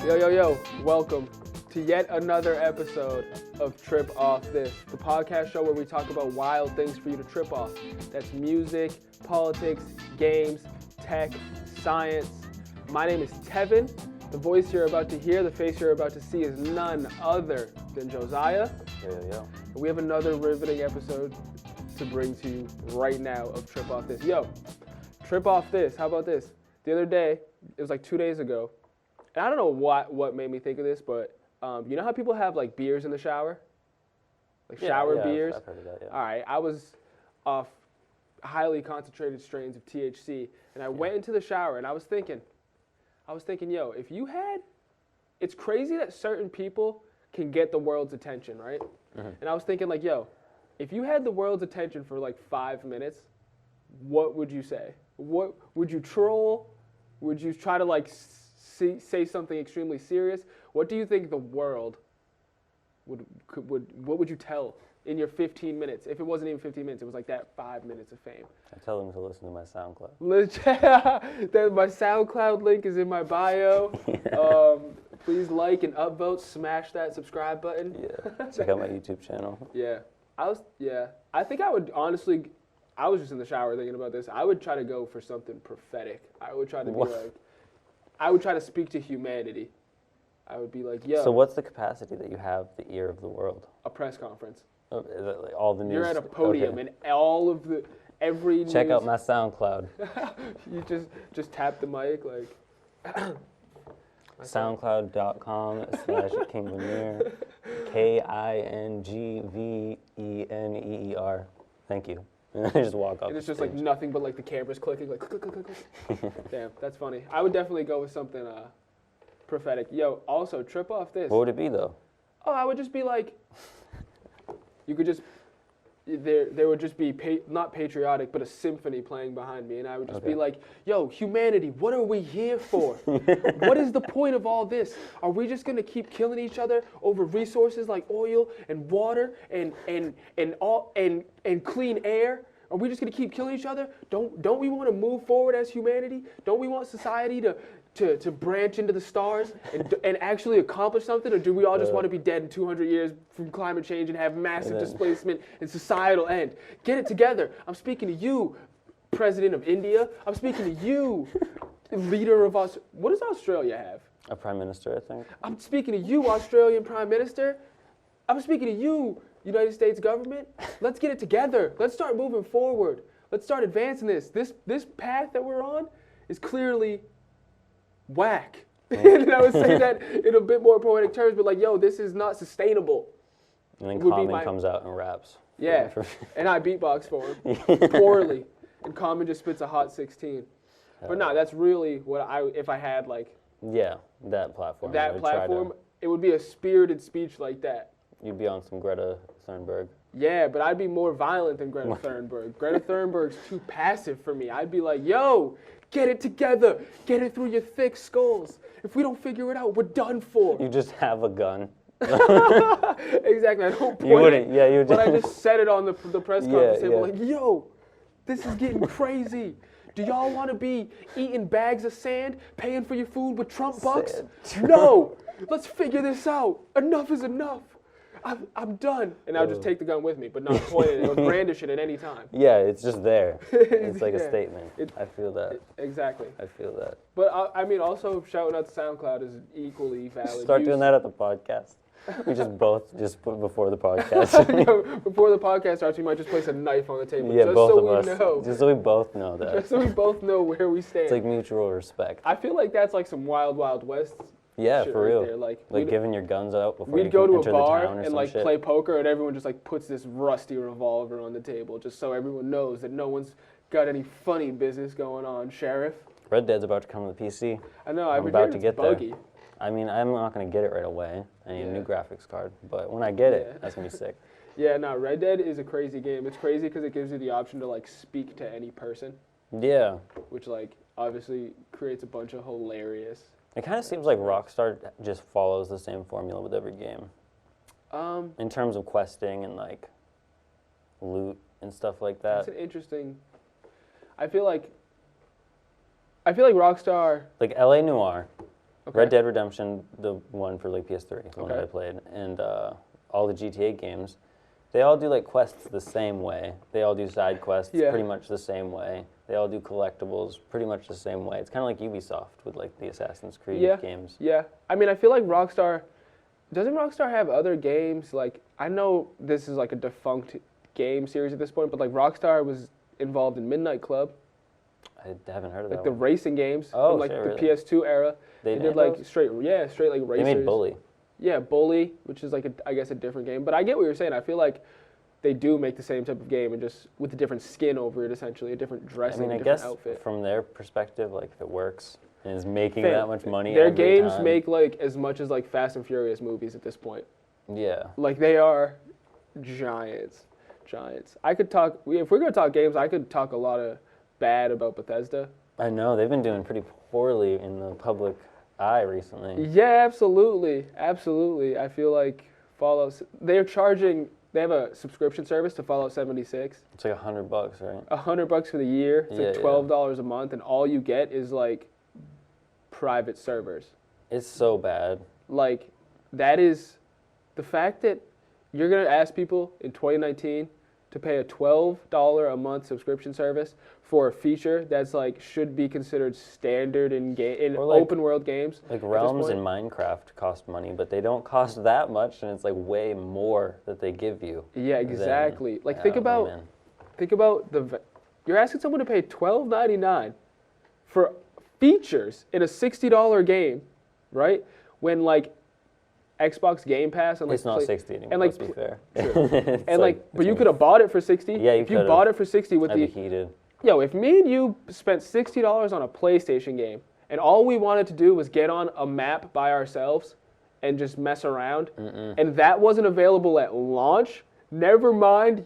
Yo, welcome to yet another episode of Trip Off This, the podcast show where we talk about wild things for you to trip off. That's music, politics, games, tech, science. My name is Tevin. The voice you're about to hear, the face you're about to see is none other than Josiah. Yo. We have another riveting episode to bring to you right now of Trip Off This. Yo, Trip Off This, how about this? The other day, it was like 2 days ago, and I don't know what made me think of this, but you know how people have like beers in the shower? Like shower beers? I've heard of that, yeah. All right, I was off highly concentrated strains of THC, and I went into the shower, and I was thinking, yo, if you had, it's crazy that certain people can get the world's attention, right? Mm-hmm. And I was thinking like, yo, if you had the world's attention for like 5 minutes, what would you say? What would you troll? Would you try to like say something extremely serious? What do you think the world what would you tell in your 15 minutes? If it wasn't even 15 minutes, it was like that 5 minutes of fame. I tell them to listen to my SoundCloud. My SoundCloud link is in my bio. Please like and upvote, smash that subscribe button. Yeah, check out my YouTube channel. Yeah, I think I would honestly, I was just in the shower thinking about this. I would try to go for something prophetic. I would try to be like, I would try to speak to humanity. I would be like, yo. So what's the capacity that you have the ear of the world? A press conference. Oh, is it like all the news? You're at a podium and all of every news. Check out my SoundCloud. You just tap the mic like. SoundCloud.com/KingVeneer. KINGVENEER. Thank you. And I just walk up. And it's just like nothing but like the cameras clicking, like click, click, click, click. Damn, that's funny. I would definitely go with something prophetic. Yo, also trip off this. What would it be though? Oh, I would just be like, you could just, there would just be not patriotic, but a symphony playing behind me, and I would just be like, yo, humanity, what are we here for? What is the point of all this? Are we just gonna keep killing each other over resources like oil and water and clean air? Are we just gonna keep killing each other? Don't we want to move forward as humanity? Don't we want society to branch into the stars and actually accomplish something, or do we all just want to be dead in 200 years from climate change and have massive displacement and societal end? Get it together. I'm speaking to you, President of India. I'm speaking to you, leader of us. What does Australia have? A prime minister, I think. I'm speaking to you, Australian Prime Minister. I'm speaking to you, United States government. Let's get it together. Let's start moving forward. Let's start advancing this. This path that we're on is clearly whack. And I would say that in a bit more poetic terms, but like, yo, this is not sustainable. And then Common comes out and raps. Yeah, and I beatbox for him poorly, and Common just spits a hot 16. But no, that's really what if I had like. Yeah, that platform. It would be a spirited speech like that. You'd be on some Greta Thunberg. Yeah, but I'd be more violent than Greta Thunberg. Greta Thunberg's too passive for me. I'd be like, yo, get it together. Get it through your thick skulls. If we don't figure it out, we're done for. You just have a gun. Exactly. I don't point you wouldn't. it, yeah, you would. But I just set it on the press conference table like, yo, this is getting crazy. Do y'all want to be eating bags of sand, paying for your food with Trump bucks? No. Let's figure this out. Enough is enough. I'm done. And I'll just take the gun with me, but not point it or brandish it at any time. Yeah, it's just there. It's like a statement. I feel that. Exactly. I feel that. But I mean, also shouting out to SoundCloud is equally valid. Start doing that at the podcast. We just put before the podcast. Before the podcast starts, we might just place a knife on the table. Yeah, just both so of we us. know. Just so we both know that. Just so we both know where we stand. It's like mutual respect. I feel like that's like some Wild Wild West. Yeah, for real. There. Like giving your guns out before you we'd go to enter a bar the town or and like play poker, and everyone just like puts this rusty revolver on the table, just so everyone knows that no one's got any funny business going on, Sheriff. Red Dead's about to come to the PC. I know. I'm about to get buggy. there. I mean, I'm not gonna get it right away. I need a new graphics card, but when I get it, that's gonna be sick. Yeah, no, Red Dead is a crazy game. It's crazy because it gives you the option to like speak to any person. Yeah. Which like obviously creates a bunch of hilarious. It kind of seems like Rockstar just follows the same formula with every game. In terms of questing and like loot and stuff like that. That's an interesting. I feel like Rockstar. Like LA Noire. Okay. Red Dead Redemption, the one for like PS3, the one that Okay. I played, and all the GTA games, they all do like quests the same way. They all do side quests pretty much the same way. They all do collectibles pretty much the same way. It's kind of like Ubisoft with like the Assassin's Creed games. Yeah. I mean, I feel like doesn't Rockstar have other games? Like, I know this is like a defunct game series at this point, but like Rockstar was involved in Midnight Club, I haven't heard of like that the one. racing games Oh, from like shit, the really? PS2 era. They did like those? straight like racers. They made Bully. Yeah, Bully, which is like I guess a different game. But I get what you're saying. I feel like they do make the same type of game and just with a different skin over it, essentially, a different dressing, a different outfit. From their perspective, like if it works and is making that much money, their every games time. make like as much as like Fast and Furious movies at this point. Yeah. Like they are giants. I could talk. If we're gonna talk games, I could talk a lot of bad about Bethesda. I know they've been doing pretty poorly in the public eye recently. Yeah, absolutely. I feel like Fallout. They have a subscription service to Fallout 76. It's like $100, right? $100 for the year. It's like Yeah, $12 a month, and all you get is like private servers. It's so bad. Like, that is the fact that you're gonna ask people in 2019 to pay a $12 a month subscription service for a feature that's like should be considered standard in like, open world games. Like realms in Minecraft cost money, but they don't cost that much, and it's like way more that they give you. Yeah, exactly. Like think oh, about you're asking someone to pay $12.99 for features in a $60 game, right? When like Xbox Game Pass and like it's not 60 anymore. and like let's be fair. True. And like, but you could have bought it for 60. Yeah, if you bought it for 60 with I'd be heated. Yo, if me and you spent $60 on a PlayStation game and all we wanted to do was get on a map by ourselves and just mess around, and that wasn't available at launch, never mind,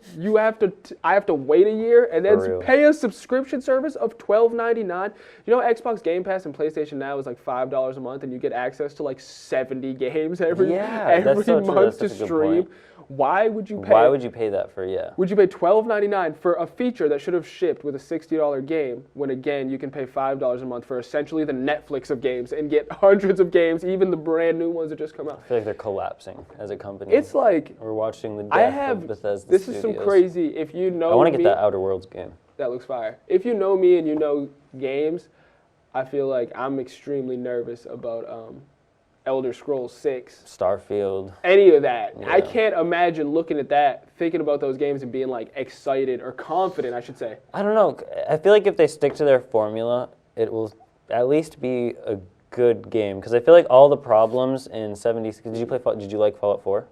I have to wait a year and then pay a subscription service of $12.99. You know, Xbox Game Pass and PlayStation Now is like $5 a month, and you get access to like 70 games every month to stream. Why would you pay that for? Would you pay $12.99 for a feature that should have shipped with a $60 game when, again, you can pay $5 a month for essentially the Netflix of games and get hundreds of games, even the brand new ones that just come out? I feel like they're collapsing as a company. It's like we're watching the death of Bethesda This Studios. is some crazy. If you know I want to get that Outer Worlds game. That looks fire. If you know me and you know games, I feel like I'm extremely nervous about Elder Scrolls 6. Starfield. Any of that. Yeah. I can't imagine looking at that, thinking about those games and being like excited or confident, I should say. I don't know. I feel like if they stick to their formula, it will at least be a good game. Because I feel like all the problems in 70... Did you like Fallout 4?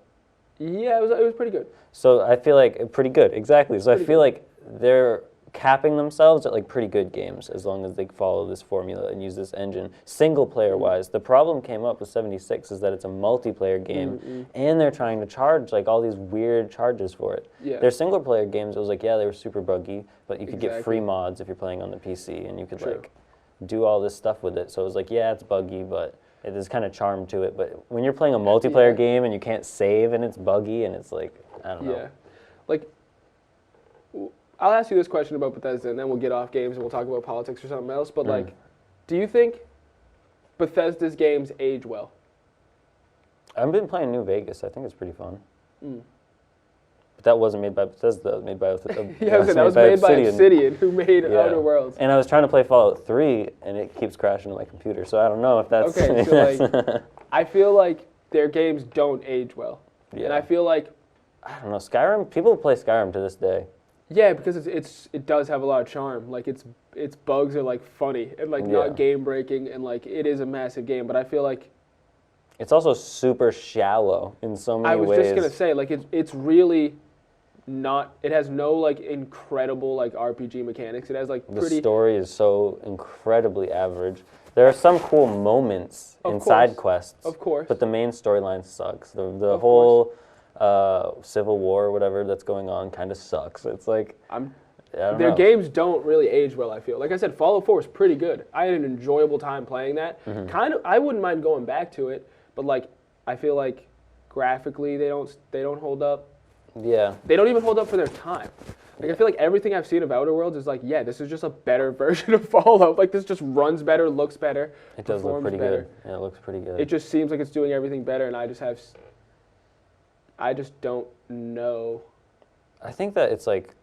Yeah, it was pretty good. So I feel like pretty good, exactly. So I feel like they're capping themselves at like pretty good games as long as they follow this formula and use this engine. Single player wise, the problem came up with 76 is that it's a multiplayer game and they're trying to charge like all these weird charges for it. Yeah. Their single player games, it was like, yeah, they were super buggy, but you could get free mods if you're playing on the PC and you could like do all this stuff with it. So it was like, yeah, it's buggy, but it is kind of charm to it. But when you're playing a multiplayer game and you can't save and it's buggy and it's like, I don't know. Yeah. Like, I'll ask you this question about Bethesda, and then we'll get off games and we'll talk about politics or something else. But like, do you think Bethesda's games age well? I've been playing New Vegas. I think it's pretty fun. But that wasn't made by Bethesda. That was made by that was made by Obsidian, who made Outer Worlds. And I was trying to play Fallout 3, and it keeps crashing on my computer. So I don't know if that's... Okay, so like, I feel like their games don't age well. Yeah. And I feel like... I don't know. Skyrim, people play Skyrim to this day. Yeah, because it does have a lot of charm. Like its bugs are like funny and like not game breaking, and like it is a massive game. But I feel like it's also super shallow in so many ways. I was just gonna say like it's really not. It has no like incredible like RPG mechanics. It has like the story is so incredibly average. There are some cool moments in side quests, of course, but the main storyline sucks. The whole Civil War or whatever that's going on kind of sucks. It's like their games don't really age well, I feel. Like I said, Fallout 4 is pretty good. I had an enjoyable time playing that. I wouldn't mind going back to it, but like I feel like graphically they don't hold up. Yeah. They don't even hold up for their time. Like, I feel like everything I've seen of Outer Worlds is like, yeah, this is just a better version of Fallout. Like, this just runs better, looks better, It does look pretty better. good. Yeah, it looks pretty good. It just seems like it's doing everything better, and I just don't know. I think that it's like,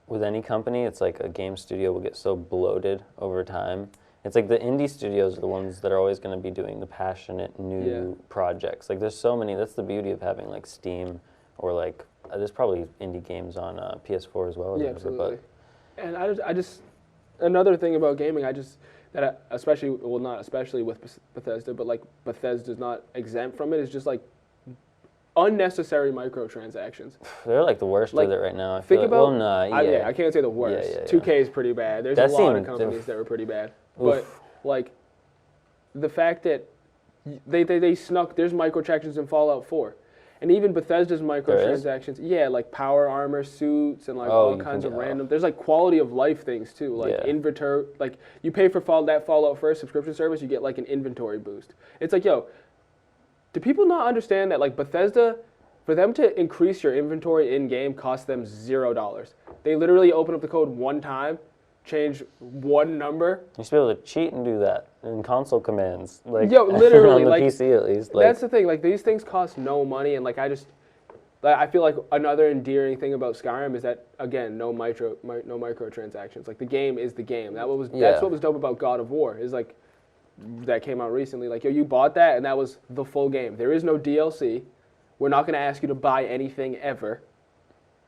with any company, it's like a game studio will get so bloated over time. It's like the indie studios are the ones that are always going to be doing the passionate new projects. Like, there's so many. That's the beauty of having like Steam or like there's probably indie games on PS4 as well. Yeah, absolutely. And I just another thing about gaming, especially with Bethesda, but like Bethesda's not exempt from it. Is just like unnecessary microtransactions. They're like the worst with it right now. I think about. I can't say the worst. Yeah. 2K is pretty bad. There's a lot of companies that were pretty bad. But like the fact that they snuck there's microtransactions in Fallout 4. And even Bethesda's microtransactions, like power armor suits and like all kinds of random. There's like quality of life things too, like inventory. Like you pay for that Fallout First subscription service, you get like an inventory boost. It's like, yo, do people not understand that like Bethesda, for them to increase your inventory in game costs them $0. They literally open up the code one time, change one number. You should be able to cheat and do that in console commands, like literally, on the like PC at least. Like, that's the thing. Like these things cost no money, and like I feel like another endearing thing about Skyrim is that again, no microtransactions. Like the game is the game. That's what was dope about God of War. Is like that came out recently. Like yo, you bought that, and that was the full game. There is no DLC. We're not going to ask you to buy anything ever,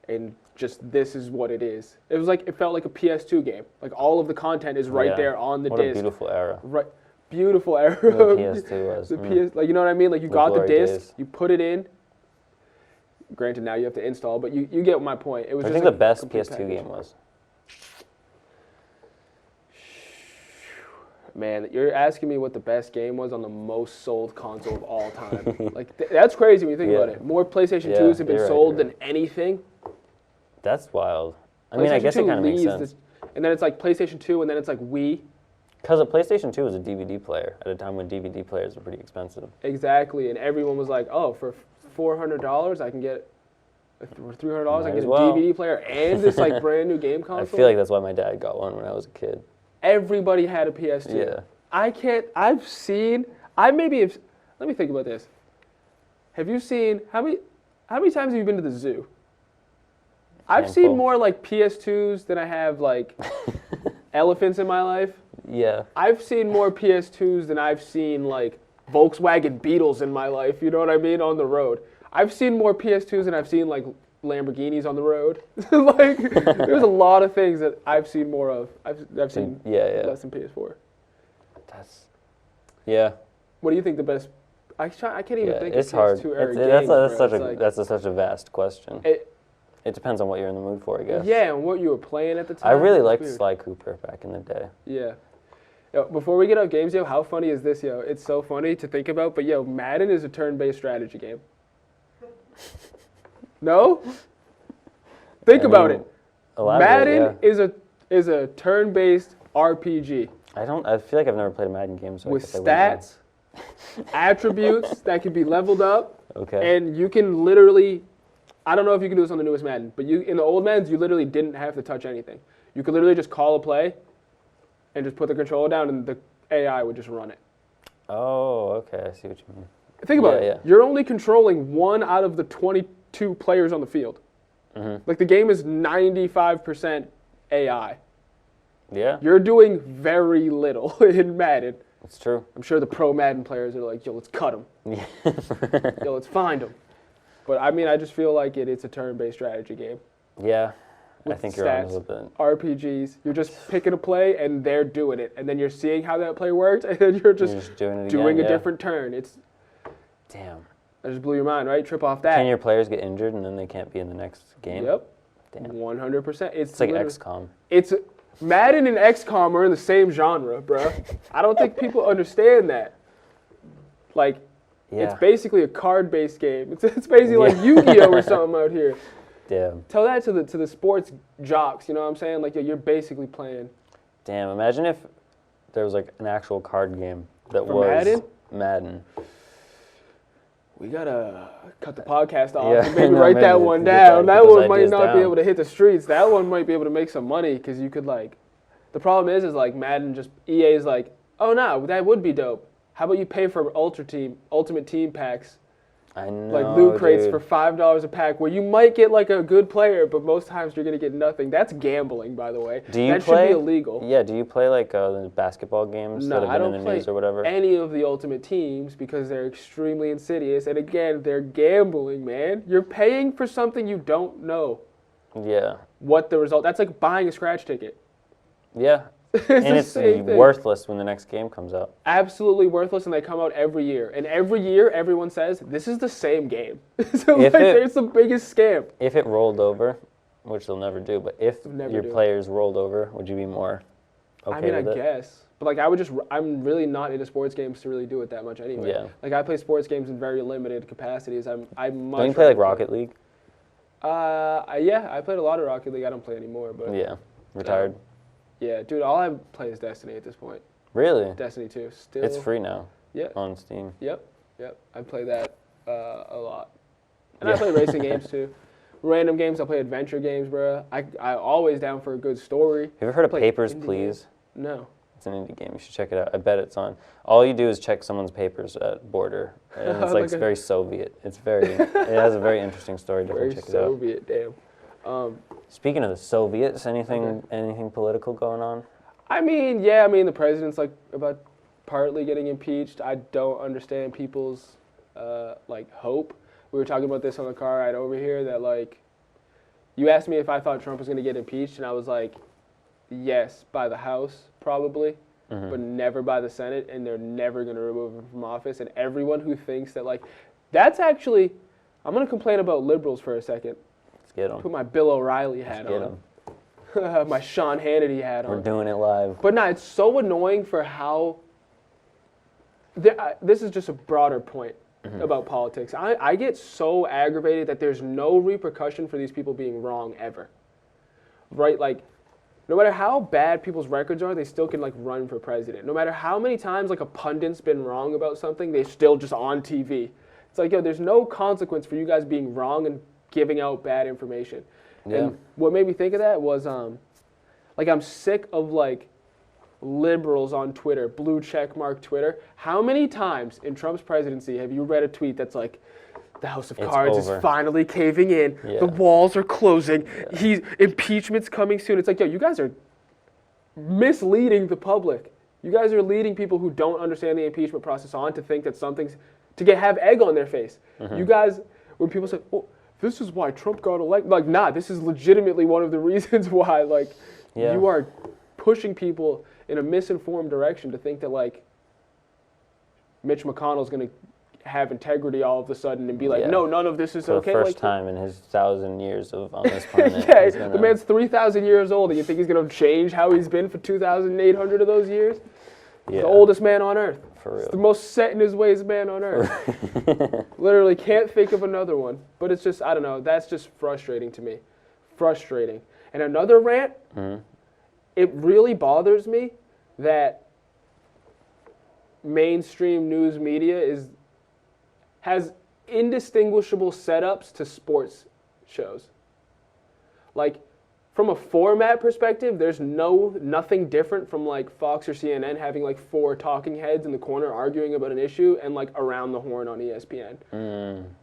and just this is what it is. It felt like a PS2 game. Like all of the content is right there on the disc. What a beautiful era. Right, beautiful era. The PS2 was. Like you know what I mean? Like you got the disc, days. you put it in. Granted, now you have to install, but you get my point. It was. I just think like the best PS2 PS2 game was. Man, you're asking me what the best game was on the most sold console of all time. Like that's crazy when you think about it. More PlayStation 2s have been sold than anything. That's wild. I mean, I guess it kind of makes sense. And then it's like PlayStation 2, and then it's like Wii. Because a PlayStation 2 was a DVD player at a time when DVD players were pretty expensive. Exactly, and everyone was like, "Oh, for $400, I can get, for $300, I can get a DVD player and this like brand new game console." I feel like that's why my dad got one when I was a kid. Everybody had a PS2. Yeah. Let me think about this. Have you seen, how many times have you been to the zoo? I've seen more like PS2s than I have like elephants in my life. Yeah. I've seen more PS2s than I've seen like Volkswagen Beetles in my life, you know what I mean, on the road. I've seen more PS2s than I've seen like Lamborghinis on the road. Like there's a lot of things that I've seen more of. I've seen less than PS4. What do you think the best? I can't even think of PS2 era games. That's such a vast question. It depends on what you're in the mood for, I guess. Yeah, and what you were playing at the time. I really liked Sly Cooper back in the day. Yeah. Yo, before we get off games, yo, how funny is this, yo? It's so funny to think about, but yo, Madden is a turn-based strategy game. No? Think about it. Madden is a turn-based RPG. I feel like I've never played a Madden game, so with stats, attributes that can be leveled up. Okay. And you can literally, I don't know if you can do this on the newest Madden, but in the old Maddens, you literally didn't have to touch anything. You could literally just call a play and just put the controller down, and the AI would just run it. Oh, okay. I see what you mean. Think about it. Yeah. You're only controlling one out of the 22 players on the field. Mm-hmm. Like the game is 95% AI. Yeah. You're doing very little in Madden. That's true. I'm sure the pro Madden players are like, yo, let's cut them. Yo, let's find them. But I mean, I just feel like it's a turn-based strategy game. Yeah. I think you're on a little bit. RPGs. You're just picking a play, and they're doing it. And then you're seeing how that play works, and then you're just doing a different turn. Damn. That just blew your mind, right? Trip off that. Can your players get injured, and then they can't be in the next game? Yep. Damn. 100%. It's like XCOM. Madden and XCOM are in the same genre, bro. I don't think people understand that. Like, it's basically a card-based game. It's basically like Yu-Gi-Oh! Or something out here. Damn. Tell that to the sports jocks, you know what I'm saying? Like, you're basically playing. Damn, imagine if there was like an actual card game that was Madden? Madden. we gotta cut the podcast off Yeah, and maybe no, write that maybe one get down. That those one might ideas not be down. able to hit the streets. That one might be able to make some money because you could like. The problem is like Madden just EA's like, oh no, that would be dope. How about you pay for Ultimate Team packs? I know, Like loot crates dude. for $5 a pack, where you might get like a good player, but most times you're gonna get nothing. That's gambling, by the way. Do you that play? should be illegal. Yeah. Do you play like the basketball games No, that have I been in don't the news play or whatever? any of the Ultimate Teams because they're extremely insidious. And again, they're gambling, man. You're paying for something you don't know Yeah. what the result. That's like buying a scratch ticket. Yeah. It's And the it's same thing. worthless when the next game comes out. Absolutely worthless, and they come out every year. And every year, everyone says this is the same game. So If like, it- it's the biggest scam. If it rolled over, which they'll never do, but if Never your do. players rolled over, would you be more okay I mean, I with it? guess. But like, I'm really not into sports games to really do it that much anyway. Yeah. Like, I play sports games in very limited capacities. I much Don't you play like rather Rocket League? Yeah, I played a lot of Rocket League. I don't play anymore, but Yeah. Retired? yeah, dude, all I play is Destiny at this point. Really? Destiny 2, still. It's free now Yeah, on Steam. yep. I play that a lot, and I Yeah. play racing games too. Random games. I play adventure games, bro. I always down for a good story. Have you ever heard of Play Papers, indie Please? No. It's an indie game. You should check it out. I bet it's on. All you do is check someone's papers at border, and it's like Like a- very Soviet. It's very. It has a very interesting story. Very Definitely check it out. Soviet, damn. Speaking of the Soviets, anything Okay. anything political going on? I mean, yeah, the president's like about partly getting impeached. I don't understand people's like hope. We were talking about this on the car ride over here that like you asked me if I thought Trump was going to get impeached, and I was like, yes, by the House probably, but never by the Senate, and they're never going to remove him from office. And everyone who thinks that like that's actually, I'm going to complain about liberals for a second. Let's get them. Put my Bill O'Reilly hat Get on. them. My Sean Hannity hat We're on. doing it live. But no, it's so annoying for how. This is just a broader point about politics. I get so aggravated that there's no repercussion for these people being wrong ever. Right? Like, no matter how bad people's records are, they still can like run for president. No matter how many times like a pundit's been wrong about something, they're still just on TV. It's like, yo, there's no consequence for you guys being wrong and giving out bad information. Yeah. And what made me think of that was, like, I'm sick of like liberals on Twitter, blue check mark Twitter. How many times in Trump's presidency have you read a tweet that's like, the House of It's Cards over. is finally caving in. Yeah. The walls are closing. Impeachment's coming soon. It's like, yo, you guys are misleading the public. You guys are leading people who don't understand the impeachment process on to think that something's have egg on their face. You guys, when people say, "Well, this is why Trump got elected," like, nah, this is legitimately one of the reasons why. Like, Yeah. you are pushing people in a misinformed direction to think that like Mitch McConnell's going to have integrity all of a sudden and be like, Yeah. no, none of this is For okay. the first like, time in his 1,000 years on this planet. yeah, he's the gonna- man's 3,000 years old, and you think he's going to change how he's been for 2,800 of those years? He's Yeah, the oldest man on earth. for He's the real. most set in his ways man on earth. Literally can't think of another one. But it's just, I don't know, that's just frustrating to me. Frustrating. And another rant, it really bothers me that mainstream news media has indistinguishable setups to sports shows. Like, from a format perspective, there's nothing different from like Fox or CNN having like 4 talking heads in the corner arguing about an issue and like Around the Horn on ESPN.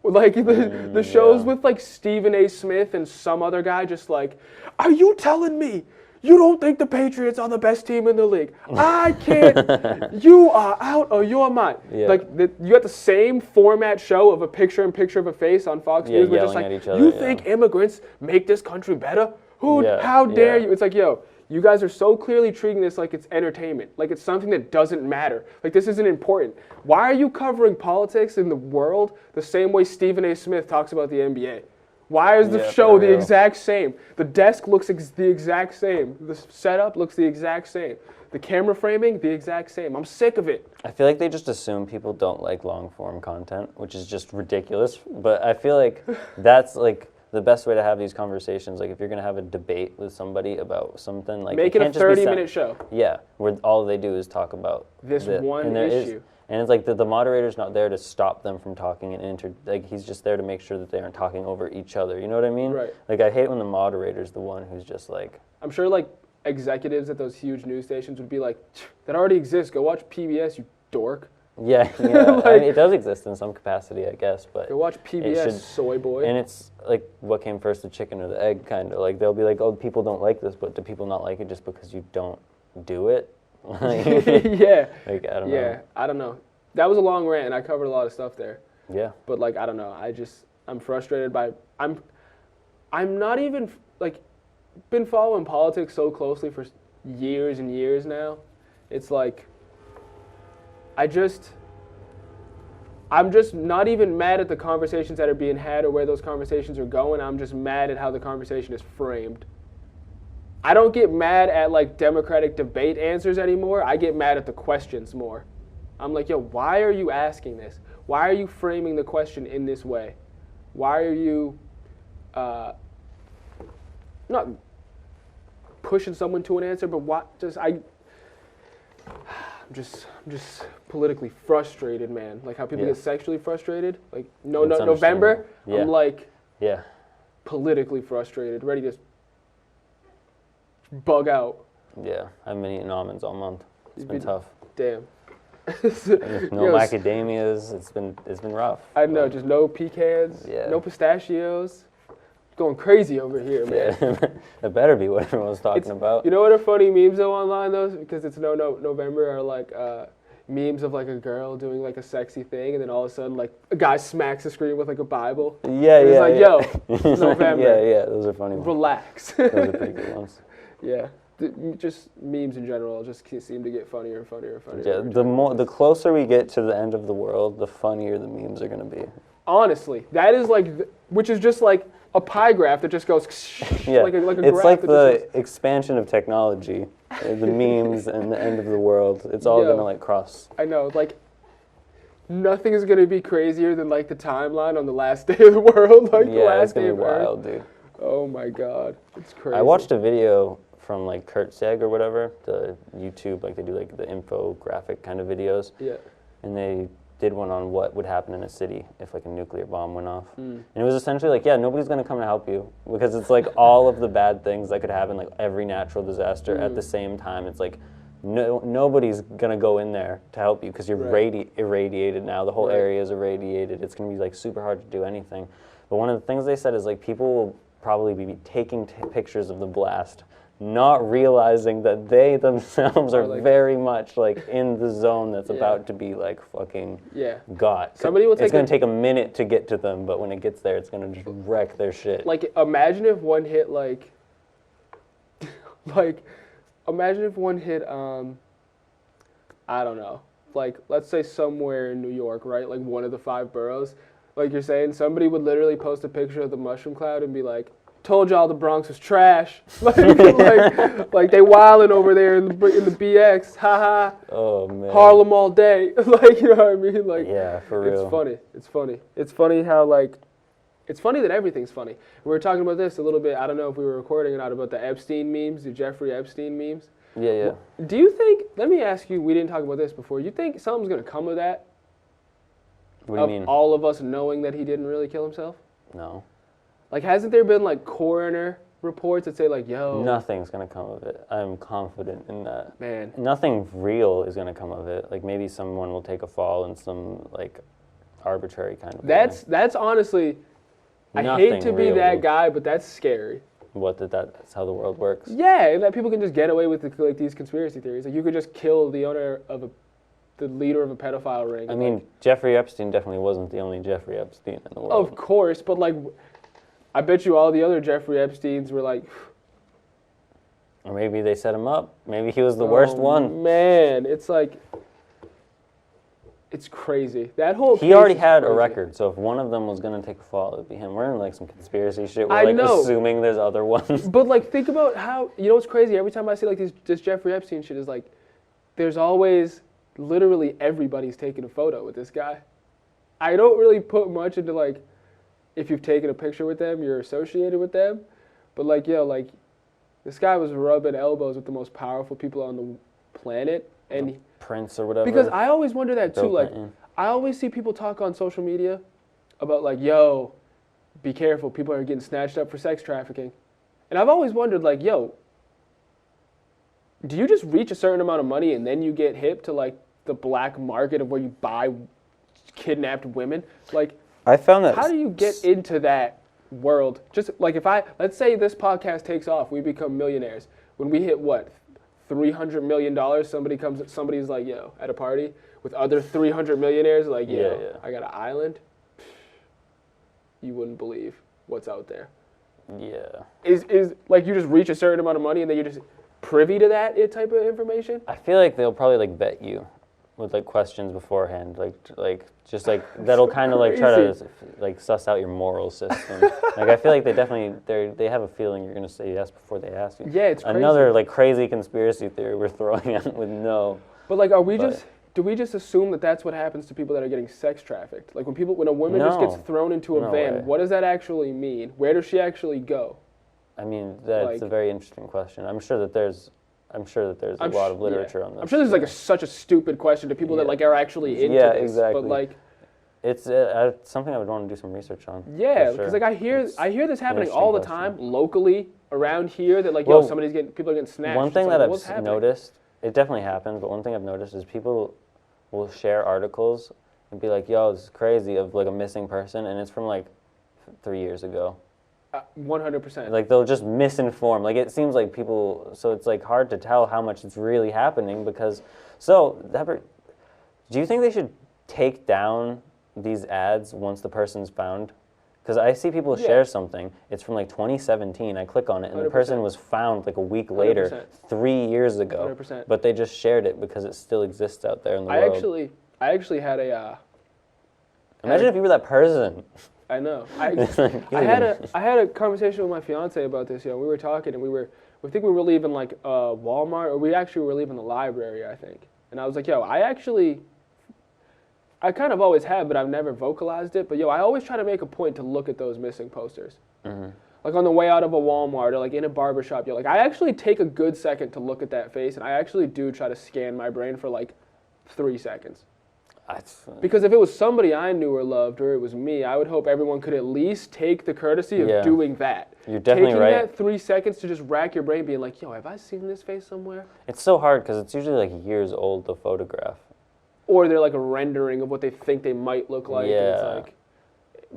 Like the shows yeah. with like Stephen A. Smith and some other guy just like, are you telling me you don't think the Patriots are the best team in the league? I can't. You are out of your mind. Yeah. Like you got the same format show of a picture-in-picture of a face on Fox Yeah, News. We're just yelling like, at each other, you yeah. think immigrants make this country better? Yeah, How dare yeah. you? It's like, yo, you guys are so clearly treating this like it's entertainment, like it's something that doesn't matter. Like this isn't important. Why are you covering politics in the world the same way Stephen A. Smith talks about the NBA? Why is the Yeah, show for the real. exact same? The desk looks the exact same. The setup looks the exact same. The camera framing, the exact same. I'm sick of it. I feel like they just assume people don't like long form content, which is just ridiculous. But I feel like that's like the best way to have these conversations. Like if you're gonna have a debate with somebody about something, like Make it a can't just be 30-minute show. Yeah, where all they do is talk about This one and there is- issue. And it's like the moderator's not there to stop them from talking and like he's just there to make sure that they aren't talking over each other. You know what I mean? Right. Like I hate when the moderator's the one who's just like. I'm sure like executives at those huge news stations would be like, that already exists. Go watch PBS, you dork. Yeah. Like, I mean, it does exist in some capacity, I guess, but. Go watch PBS, soy boy. And it's like what came first, the chicken or the egg, kind of. Like they'll be like, oh, people don't like this, but do people not like it just because you don't do it? Yeah. Like, I don't know. Yeah, I don't know. That was a long rant, and I covered a lot of stuff there. Yeah. But, like, I don't know. I'm frustrated by, I'm not even, like, been following politics so closely for years and years now. It's like, I'm just not even mad at the conversations that are being had or where those conversations are going. I'm just mad at how the conversation is framed. I don't get mad at like Democratic debate answers anymore. I get mad at the questions more. I'm like, yo, why are you asking this? Why are you framing the question in this way? Why are you not pushing someone to an answer, but I'm just politically frustrated, man. Like how people get sexually frustrated. Like November, I'm like politically frustrated, ready to bug out. Yeah, I've been eating almonds all month. It's been tough. Damn. No macadamias. It's been rough. I know, just no pecans, no pistachios. Going crazy over here, man. Yeah. That better be what everyone's talking about. You know what are funny memes though online though, because it's November, are like memes of like a girl doing like a sexy thing, and then all of a sudden like a guy smacks the screen with like a Bible. It's like, yo, it's November. Yeah, those are funny ones. Relax. Those are pretty good ones. Yeah, just memes in general just seem to get funnier and funnier and funnier. Yeah, the closer we get to the end of the world, the funnier the memes are gonna be. Honestly, that is like, which is just like a pie graph that just goes like a graph. It's like the expansion of technology, the memes and the end of the world. It's all gonna like cross. I know, like nothing is gonna be crazier than like the timeline on the last day of the world, like the last day of wild, dude. Oh my God, it's crazy. I watched a video from like Kurt Seg or whatever, the YouTube, like they do like the infographic kind of videos. Yeah. And they did one on what would happen in a city if like a nuclear bomb went off. And it was essentially like, nobody's gonna come to help you because it's like all of the bad things that could happen, like every natural disaster at the same time. It's like nobody's gonna go in there to help you because you're irradiated now. The whole area is irradiated. It's gonna be like super hard to do anything. But one of the things they said is like people will probably be taking pictures of the blast, not realizing that they themselves are like, very much like in the zone that's about to be like fucking got. Somebody will take it's going to take a minute to get to them, but when it gets there, it's going to just wreck their shit. Like imagine if one hit like imagine if one hit I don't know, like let's say somewhere in New York, right? Like one of the 5 boroughs. Like you're saying, somebody would literally post a picture of the mushroom cloud and be like, told y'all the Bronx was trash. like they wilding over there in the BX. Haha. Oh man. Harlem all day. Like, you know what I mean? Like, yeah, for real. It's funny. It's funny. It's funny how like, it's funny that everything's funny. We were talking about this a little bit. I don't know if we were recording or not, about the Epstein memes, the Jeffrey Epstein memes. Yeah. Do you think? Let me ask you. We didn't talk about this before. You think something's gonna come of that? What do you mean? All of us knowing that he didn't really kill himself? No. Like, hasn't there been, like, coroner reports that say, like, yo... Nothing's going to come of it. I'm confident in that. Man. Nothing real is going to come of it. Like, maybe someone will take a fall in some, like, arbitrary kind of way. That's honestly... I hate to be that guy, but that's scary. What, that's how the world works? Yeah, and that people can just get away with, like, these conspiracy theories. Like, you could just kill the owner of the leader of a pedophile ring. I mean, Jeffrey Epstein definitely wasn't the only Jeffrey Epstein in the world. Of course, but, like... I bet you all the other Jeffrey Epsteins were like... Or maybe they set him up. Maybe he was the worst one. Man, it's like... It's crazy. That whole He already had a record, so if one of them was going to take a fall, it would be him. We're in like some conspiracy shit. We're like assuming there's other ones. But like think about how... You know what's crazy? Every time I see like this Jeffrey Epstein shit is like... There's always... Literally everybody's taking a photo with this guy. I don't really put much into like... If you've taken a picture with them, you're associated with them. But like, yo, like, this guy was rubbing elbows with the most powerful people on the planet. and Prince or whatever. because I always wonder that too. Bill Like, Clinton. I always see people talk on social media about like, yo, be careful, people are getting snatched up for sex trafficking, and I've always wondered like, yo, do you just reach a certain amount of money and then you get hip to like the black market of where you buy kidnapped women? Like, I found that. how do you get into that world? Just like let's say this podcast takes off, we become millionaires. When we hit what, $300 million, somebody's like, yo, at a party with other 300 millionaires, like, yo, Yeah. I got an island. You wouldn't believe what's out there. Yeah. Is like you just reach a certain amount of money and then you're just privy to that type of information? I feel like they'll probably like vet you with like questions beforehand, like just like that'll kind of like try to like suss out your moral system. Like I feel like they have a feeling you're gonna say yes before they ask you. Yeah, it's crazy. Another like crazy conspiracy theory we're throwing out with no. But like, do we just assume that that's what happens to people that are getting sex trafficked? Like when a woman just gets thrown into a van, way. what does that actually mean? Where does she actually go? I mean, that's a very interesting question. I'm sure that there's a lot of literature on this. I'm sure this is like such a stupid question to people that like are actually into this. Exactly. But like, it's something I would want to do some research on. Yeah, because like I hear this happening all the time locally around here. That like, yo, people are getting snatched. One thing like, that what's I've happening? noticed, it definitely happens, but one thing I've noticed is people will share articles and be like, yo, this is crazy, of like a missing person, and it's from like 3 years ago. 100%. Like they'll just misinform. Like it seems like people, so it's like hard to tell how much it's really happening because, do you think they should take down these ads once the person's found? Because I see people share something, it's from like 2017, I click on it, and 100%. the person was found like a week later, 3 years ago, 100%. but they just shared it because it still exists out there in the world. I actually had a... Imagine if you were that person. I know. I had a conversation with my fiance about this. You know, we were talking, and we think we were leaving like Walmart, or we actually were leaving the library, I think. And I was like, yo, I kind of always have, but I've never vocalized it. But yo, I always try to make a point to look at those missing posters. Mm-hmm. Like on the way out of a Walmart or like in a barbershop, yo, like I actually take a good second to look at that face, and I actually do try to scan my brain for like 3 seconds. Because if it was somebody I knew or loved, or it was me, I would hope everyone could at least take the courtesy of doing that. You're definitely right. Taking that 3 seconds to just rack your brain, being like, yo, have I seen this face somewhere? It's so hard because it's usually like years old, the photograph. Or they're like a rendering of what they think they might look like. Yeah. And it's like,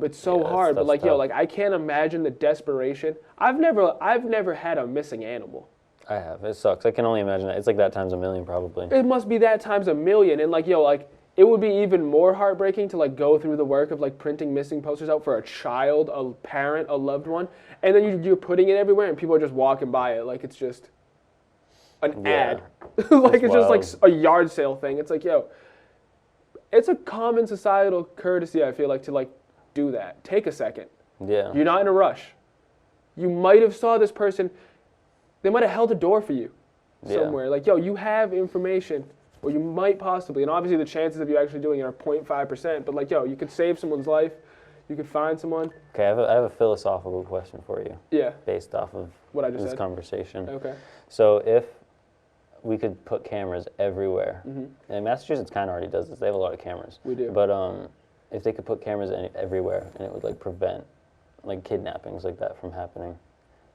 it's so hard. But like, tough. Yo, like I can't imagine the desperation. I've never had a missing animal. I have. It sucks. I can only imagine that. It's like that times a million, probably. It must be that times a million. And like, yo, like, it would be even more heartbreaking to like go through the work of like printing missing posters out for a child, a parent, a loved one, and then you're putting it everywhere and people are just walking by it like it's just an ad. Like it's just like a yard sale thing. It's like, yo, it's a common societal courtesy, I feel like, to like do that. Take a second. Yeah. You're not in a rush. You might have saw this person, they might have held a door for you somewhere. Like, yo, you have information. Or you might possibly, and obviously the chances of you actually doing it are 0.5%, but like, yo, you could save someone's life, you could find someone. Okay, I have a philosophical question for you. Yeah. Based off of what I just this said. Conversation. Okay. So if we could put cameras everywhere, and Massachusetts kind of already does this, they have a lot of cameras. We do. But if they could put cameras everywhere and it would like prevent like kidnappings like that from happening,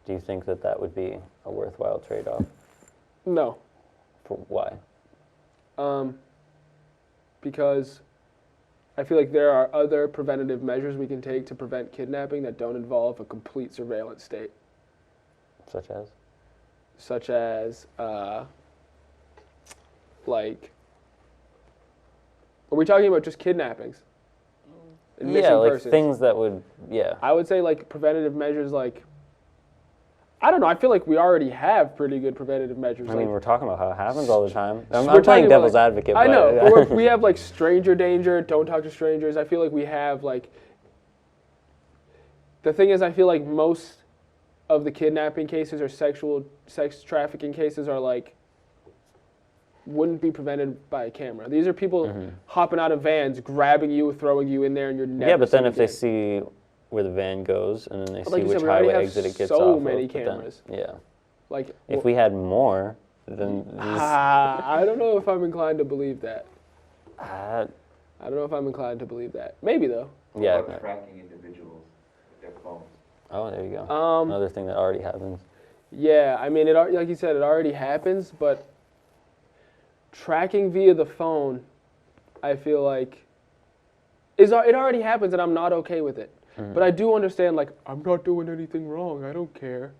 do you think that would be a worthwhile trade-off? No. For why? Because I feel like there are other preventative measures we can take to prevent kidnapping that don't involve a complete surveillance state. Such as? Such as, like, are we talking about just kidnappings? And missing like persons? Things that would, I would say like preventative measures like, I don't know. I feel like we already have pretty good preventative measures. I mean, we're talking about how it happens all the time. I'm playing devil's advocate. I know. But we have like stranger danger, don't talk to strangers. I feel like we have like... The thing is, I feel like most of the kidnapping cases or sex trafficking cases are like... wouldn't be prevented by a camera. These are people hopping out of vans, grabbing you, throwing you in there, and you're never... Yeah, but then if they see where the van goes, and then they see which highway exit it gets off. So many cameras. If we had more, then I don't know if I'm inclined to believe that. uh, I don't know if I'm inclined to believe that. Maybe though. yeah. Or tracking individuals with their phones. Oh, there you go. Um, Another thing that already happens. Yeah, I mean, like you said, it already happens, but tracking via the phone, I feel like, it already happens, and I'm not okay with it. But I do understand, like, I'm not doing anything wrong. I don't care.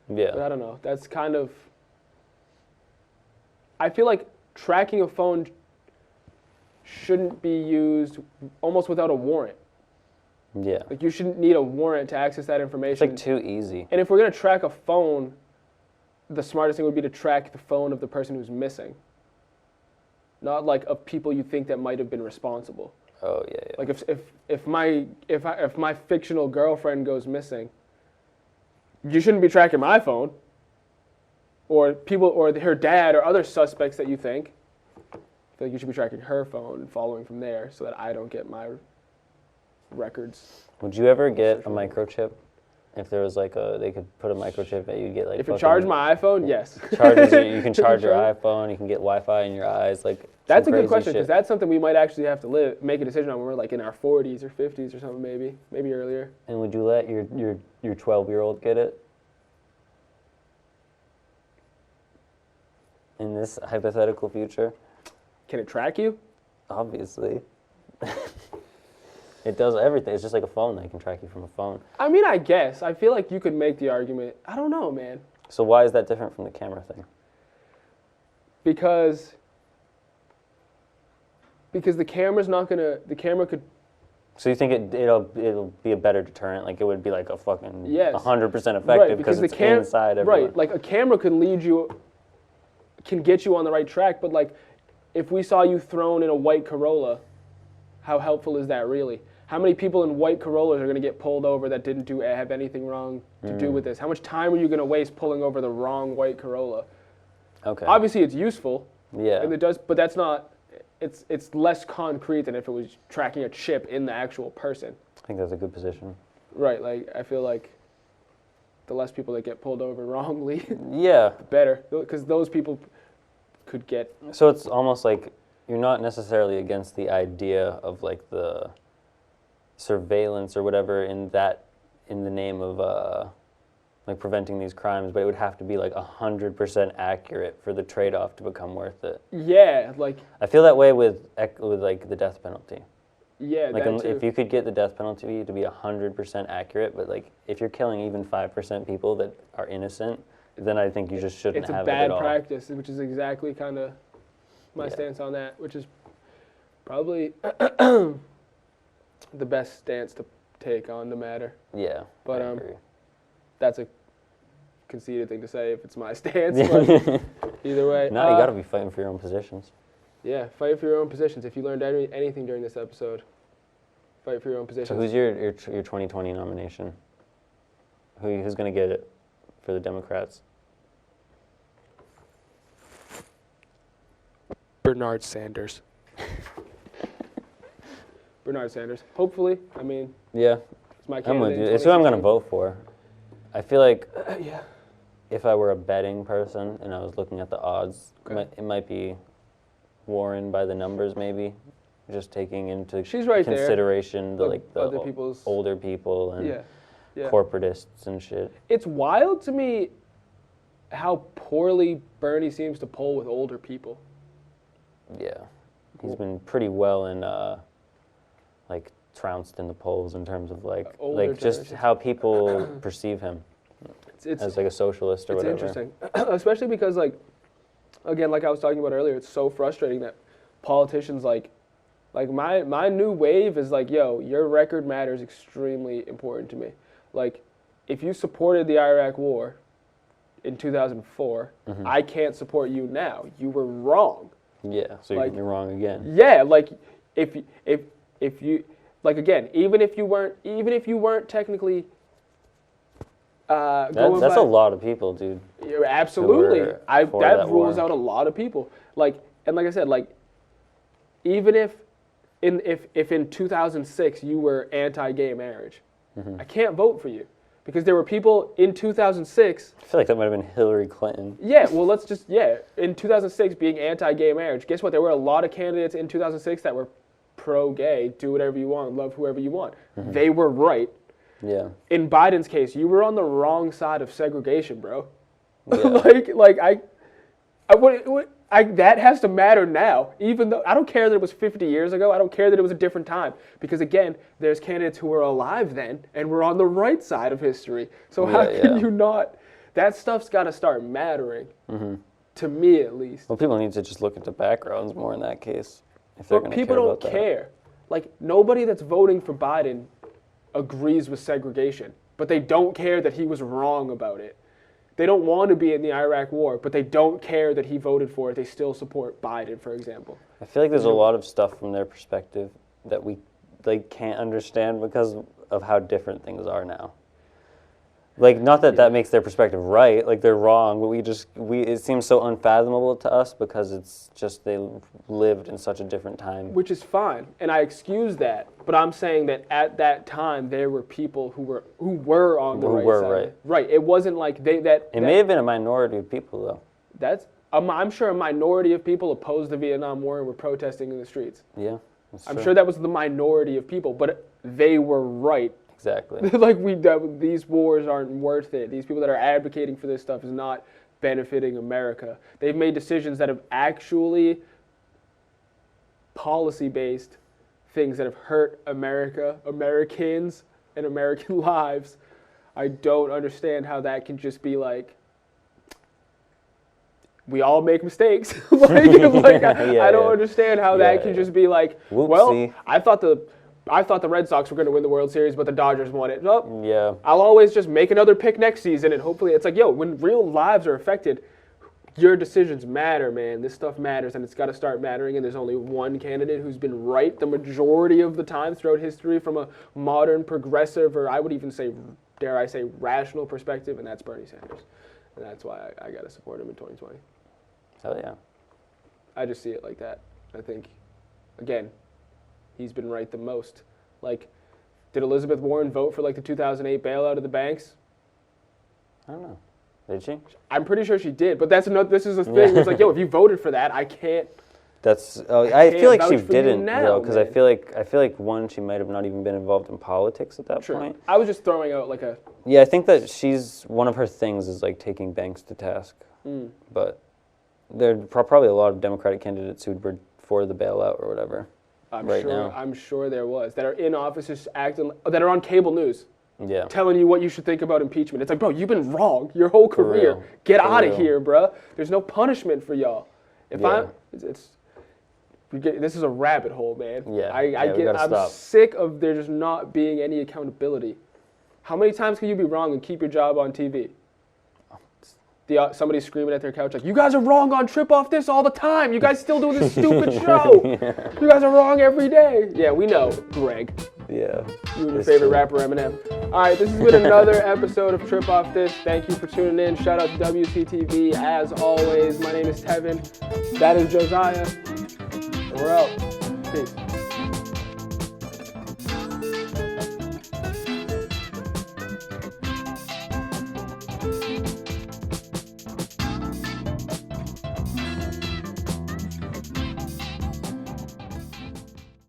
Yeah. But I don't know. That's kind of, I feel like tracking a phone shouldn't be used almost without a warrant. Yeah. Like, you shouldn't need a warrant to access that information. It's like too easy. And if we're going to track a phone, the smartest thing would be to track the phone of the person who's missing. Not like of people you think that might have been responsible. Oh yeah. Like if my fictional girlfriend goes missing, you shouldn't be tracking my phone. Or people, or her dad, or other suspects that you think. I feel like you should be tracking her phone and following from there, so that I don't get my records. Would you ever get a microchip? If there was like they could put a microchip that you'd get like. If it charged my iPhone, yes. Charges you can charge your iPhone. You can get Wi-Fi in your eyes. Like that's a good question, shit. because that's something we might actually have to make a decision on when we're like in our 40s or 50s or something, maybe earlier. And would you let your 12-year-old get it? In this hypothetical future? Can it track you? Obviously. It does everything. It's just like a phone. They can track you from a phone. I mean, I guess. I feel like you could make the argument. I don't know, man. So why is that different from the camera thing? Because the camera's not gonna. The camera could. So you think it'll be a better deterrent? Like it would be like a fucking 100% effective right, because it's inside everyone. Right, like a camera can get you on the right track, but like if we saw you thrown in a white Corolla, how helpful is that really? How many people in white Corollas are going to get pulled over that didn't have anything wrong to do with this? How much time are you going to waste pulling over the wrong white Corolla? Okay. Obviously, it's useful. Yeah. And it does, but that's not. It's less concrete than if it was tracking a chip in the actual person. I think that's a good position. Right. Like I feel like the less people that get pulled over wrongly, Yeah. the better, because those people could get. So it's almost like you're not necessarily against the idea of like the surveillance or whatever in the name of like preventing these crimes, but it would have to be like 100% accurate for the trade-off to become worth it. Yeah, like. I feel that way with like the death penalty. Yeah, Like that too. if you could get the death penalty to be 100% accurate, but like if you're killing even 5% people that are innocent, then I think you just shouldn't have it at all. It's a bad practice, which is exactly kind of my stance on that, which is probably the best stance to take on the matter. Yeah, But I agree. that's a conceited thing to say if it's my stance. But either way, No, you got to be fighting for your own positions. Yeah, fight for your own positions. If you learned anything during this episode, fight for your own positions. So who's your 2020 nomination? Who's going to get it for the Democrats? Bernard Sanders. Bernard Sanders. Hopefully, I mean. Yeah, it's my I'm with candidate. you. It's who I'm going to vote for. I feel like Yeah. if I were a betting person and I was looking at the odds, Okay. it might be Warren by the numbers, maybe, just taking into She's right there. consideration the Other people's older people and yeah. corporatists and shit. It's wild to me how poorly Bernie seems to poll with older people. Yeah, he's been pretty well in like trounced in the polls in terms of like Older just generations. how people perceive him It's as like a socialist or it's whatever. interesting, especially because like again, like I was talking about earlier, it's so frustrating that politicians like my new wave is like, yo, your record matters extremely important to me. Like, if you supported the Iraq War in 2004, I can't support you now. You were wrong. Yeah, so Like- you're wrong again. Yeah, like if you like again, even if you weren't technically going That's by, a lot of people, dude. yeah, absolutely. were That for that rules war. out a lot of people. Like, and like I said, like even if in 2006 you were anti-gay marriage, I can't vote for you Because there were people in 2006. I feel like that might have been Hillary Clinton. Yeah, well, in 2006 being anti-gay marriage, guess what? There were a lot of candidates in 2006 that were pro-gay, do whatever you want, love whoever you want. They were right. Yeah. In Biden's case, you were on the wrong side of segregation, bro. Yeah. That has to matter now. Even though I don't care that it was 50 years ago, I don't care that it was a different time. Because again, there's candidates who were alive then and were on the right side of history. So how can you not? That stuff's got to start mattering. To me, at least. Well, people need to just look at the backgrounds more in that case. If they're But going to people don't care. Like nobody that's voting for Biden agrees with segregation, but they don't care that he was wrong about it. They don't want to be in the Iraq War, but they don't care that he voted for it. They still support Biden, for example. I feel like there's a lot of stuff from their perspective that we can't understand because of how different things are now. Like, not that that makes their perspective right, like they're wrong, but it seems so unfathomable to us because it's just they lived in such a different time. Which is fine, and I excuse that, but I'm saying that at that time there were people who were on the right side. Right. Right. It wasn't like It may have been a minority of people though. I'm sure a minority of people opposed the Vietnam War and were protesting in the streets. Yeah, that's I'm true. sure that was the minority of people, but they were right. Exactly. These wars aren't worth it. These people that are advocating for this stuff is not benefiting America. They've made decisions that have actually policy-based things that have hurt America, Americans, and American lives. I don't understand how that can just be like, we all make mistakes. I don't understand how that can just be like, Whoopsie. well, I thought the Red Sox were going to win the World Series, but the Dodgers won it. Nope. Yeah. I'll always just make another pick next season, and hopefully it's like, when real lives are affected, your decisions matter, man. This stuff matters, and it's got to start mattering, and there's only one candidate who's been right the majority of the time throughout history from a modern, progressive, or I would even say, dare I say, rational perspective, and that's Bernie Sanders. And that's why I got to support him in 2020. Hell yeah. I just see it like that. I think, again, he's been right the most. Like, did Elizabeth Warren vote for, the 2008 bailout of the banks? I don't know. Did she? I'm pretty sure she did, but this is the thing. It's like, if you voted for that, I can't. I feel like she didn't, now, because I feel like one, she might have not even been involved in politics at that point. I was just throwing out Yeah, I think that one of her things is taking banks to task. But there are probably a lot of Democratic candidates who were for the bailout or whatever. I'm sure there was that are in office just acting that are on cable news. Yeah. Telling you what you should think about impeachment. It's like, bro, you've been wrong your whole career. Get out of here, bro. There's no punishment for y'all. This is a rabbit hole, man. Yeah. I'm sick of there just not being any accountability. How many times can you be wrong and keep your job on TV? Somebody screaming at their couch like, you guys are wrong on Trip Off This all the time. You guys still do this stupid show. You guys are wrong every day. Yeah, we know, Greg. Yeah. You and your favorite rapper, Eminem. All right, this has been another episode of Trip Off This. Thank you for tuning in. Shout out to WCTV. As always, my name is Tevin. That is Josiah. And we're out. Peace.